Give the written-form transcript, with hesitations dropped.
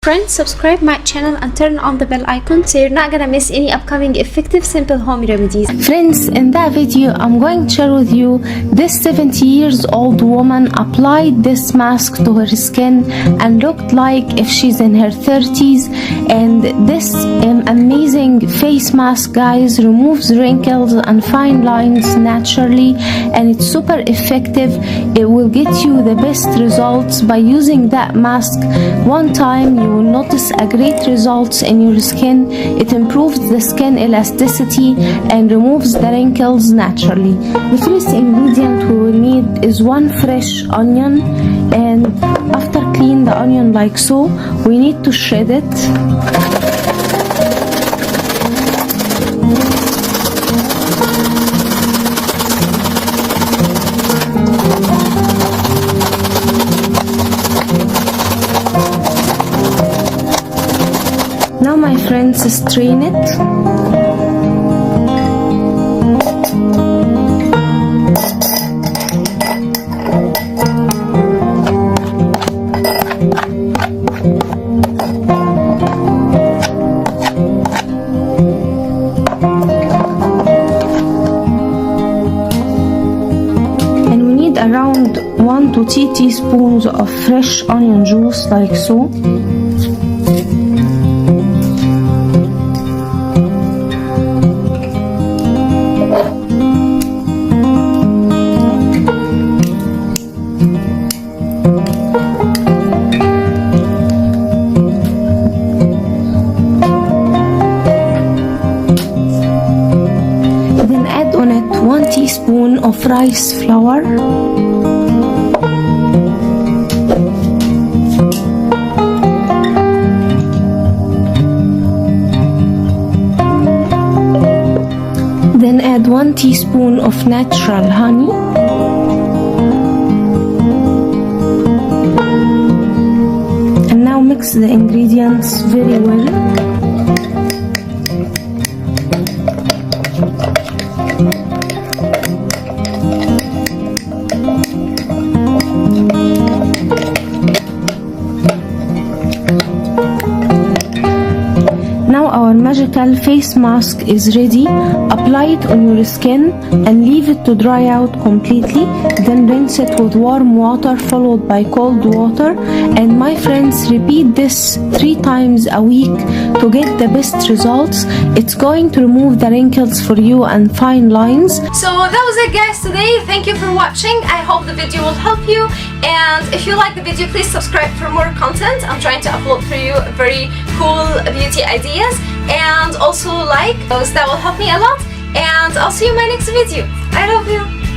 Friends, subscribe my channel and turn on the bell icon so you're not gonna miss any upcoming effective simple home remedies. Friends, in that video I'm going to share with you this 70 years old woman applied this mask to her skin and looked like if she's in her 30s. And this amazing face mask, guys, removes wrinkles and fine lines naturally, and it's super effective. It will get you the best results by using that mask one time. You will notice a great results in your skin. It improves the skin elasticity and removes the wrinkles naturally. The first ingredient we will need is one fresh onion, and after clean the onion like so, we need to shred it. Now, my friends, strain it. And we need around 1 to 2 teaspoons of fresh onion juice like so. Then add on it 1 teaspoon of rice flour. Then add 1 teaspoon of natural honey. And now mix the ingredients very well. Now our magical face mask is ready. Apply it on your skin and leave it to dry out completely. Then rinse it with warm water followed by cold water. And my friends, repeat this 3 times a week to get the best results. It's going to remove the wrinkles for you and fine lines. So that was it, guys, today. Thank you for watching. I hope the video will help you. And if you like the video, please subscribe for more content. I'm trying to upload for you very cool beauty ideas. And also like those, that will help me a lot. And I'll see you in my next video. I love you.